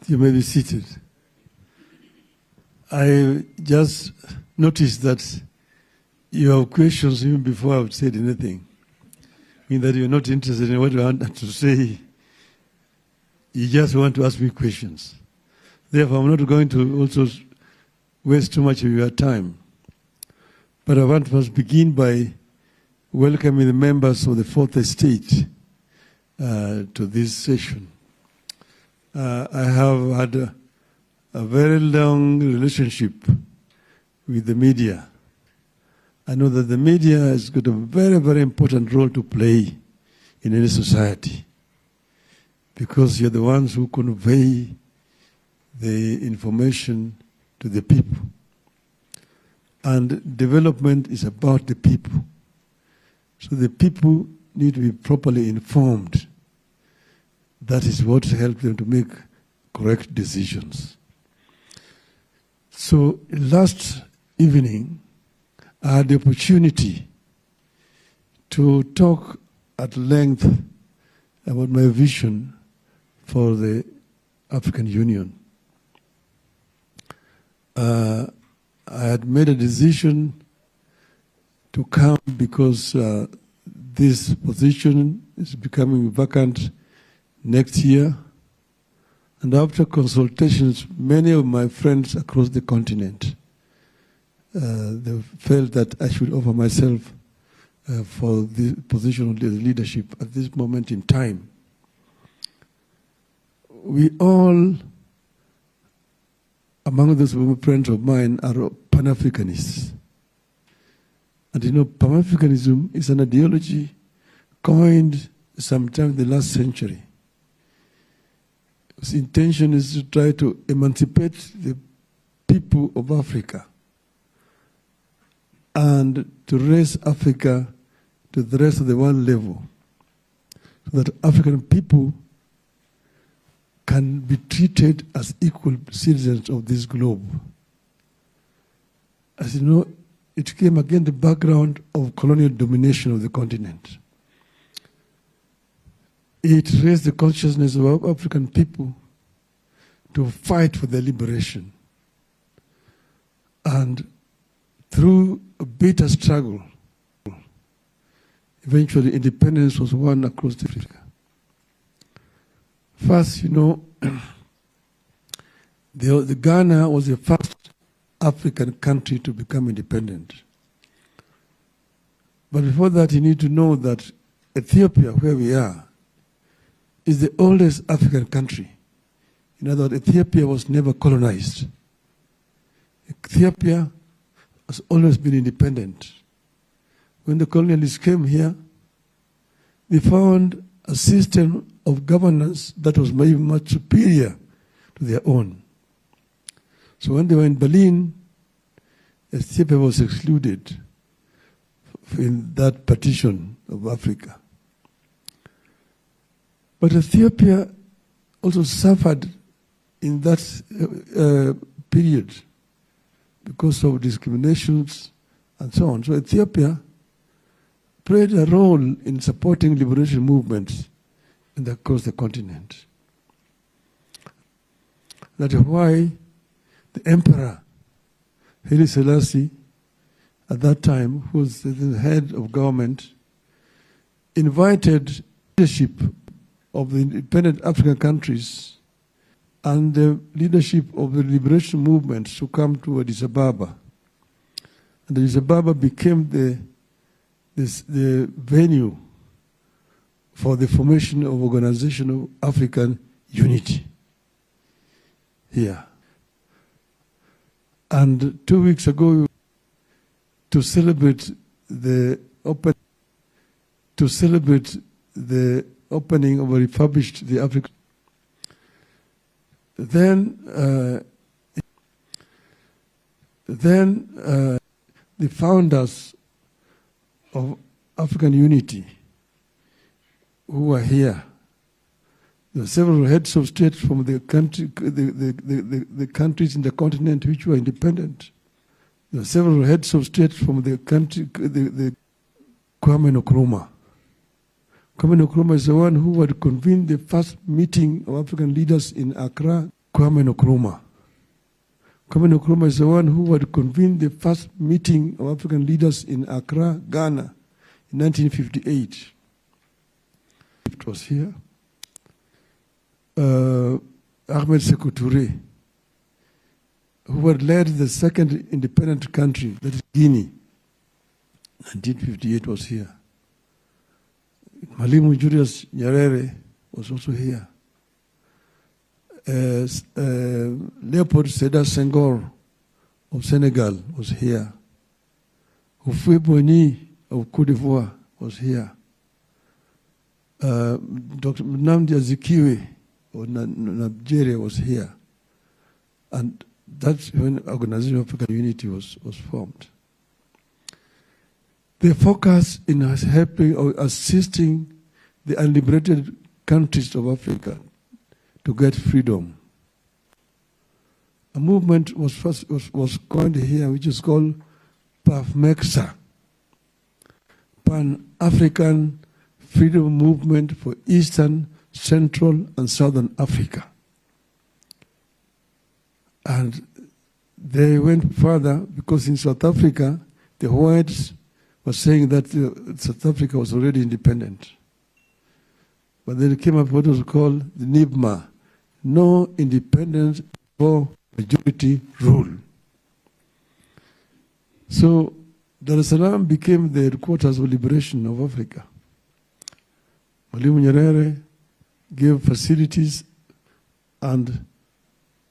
You may be seated. I just noticed that you have questions even before I've said anything. I mean that you're not interested in what I want to say. You just want to ask me questions. Therefore, I'm not going to also waste too much of your time. But I want to first begin by welcoming the members of the Fourth Estate to this session. I have had a very long relationship with the media. I know that the media has got a very, very important role to play in any society because you're the ones who convey the information to the people. And development is about the people. So the people need to be properly informed. That is what helps them to make correct decisions. So last evening, I had the opportunity to talk at length about my vision for the African Union. I had made a decision to come because this position is becoming vacant next year. And after consultations, many of my friends across the continent, they felt that I should offer myself for the position of leadership at this moment in time. We all, among those friends of mine, are Pan-Africanists. And you know, Pan-Africanism is an ideology coined sometime in the last century. Its intention is to try to emancipate the people of Africa and to raise Africa to the rest of the world level so that African people can be treated as equal citizens of this globe. As you know, it came against the background of colonial domination of the continent. It raised the consciousness of African people to fight for their liberation. And through a bitter struggle, eventually independence was won across Africa. First, you know, the Ghana was the first African country to become independent. But before that, you need to know that Ethiopia, where we are, is the oldest African country. In other words, Ethiopia was never colonized. Ethiopia has always been independent. When the colonialists came here, they found a system of governance that was much superior to their own. So when they were in Berlin, Ethiopia was excluded in that partition of Africa. But Ethiopia also suffered in that period because of discriminations and so on. So Ethiopia played a role in supporting liberation movements across the continent. That is why the Emperor Haile Selassie, at that time, who was the head of government, invited leadership of the independent African countries and the leadership of the liberation movements to come to Addis Ababa. And Addis Ababa became the venue for the formation of Organization of African Unity here. And 2 weeks ago, to celebrate the opening of a refurbished the African. Then the founders of African Unity who were here. There were several heads of state from the country, the countries in the continent which were independent. There were several heads of state from the country, the Kwame Nkrumah. Kwame Nkrumah is the one who had convened the first meeting of African leaders in Accra Kwame Nkrumah. Kwame Nkrumah is the one who had convened the first meeting of African leaders in Accra, Ghana, in 1958. It was here. Ahmed Sekou Touré, who had led the second independent country, that is Guinea, 1958, was here. Mwalimu Julius Nyerere was also here. Leopold Sédar Senghor of Senegal was here. Houphouët-Boigny of Côte d'Ivoire was here. Dr. Nnamdi Azikiwe of Nigeria was here. And that's when Organization of African Unity was formed. The focus in helping or assisting the unliberated countries of Africa to get freedom. A movement was coined here, which is called PAFMEXA, Pan-African Freedom Movement for Eastern, Central, and Southern Africa. And they went further because in South Africa, the whites were saying that South Africa was already independent. But then it came up what was called the NIBMA, No Independence for Majority Rule. So Dar es Salaam became the headquarters of liberation of Africa. Mwalimu Nyerere gave facilities and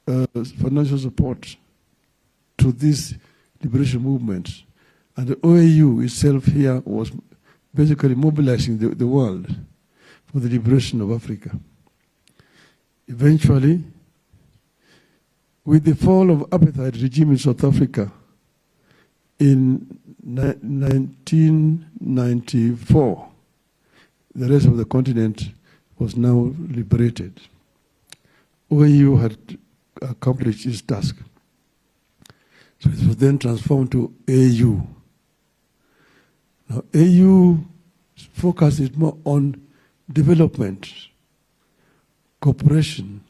financial support to this liberation movement. And the OAU itself here was basically mobilizing the world for the liberation of Africa. Eventually, with the fall of apartheid regime in South Africa in 1994, the rest of the continent was now liberated. OAU had accomplished its task. So it was then transformed to AU. Now, AU focus is more on development, cooperation,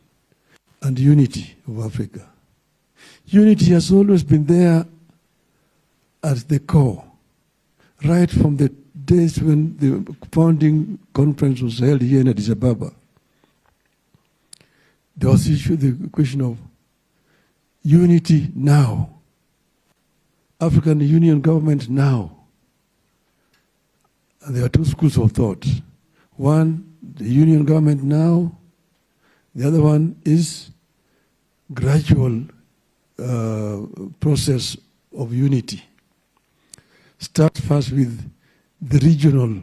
and unity of Africa. Unity has always been there at the core, right from the days when the founding conference was held here in Addis Ababa. There was the question of unity now, African Union government now. And there are two schools of thought. One, the union government now. The other one is gradual process of unity. Start first with the regional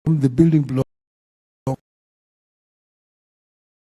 the building block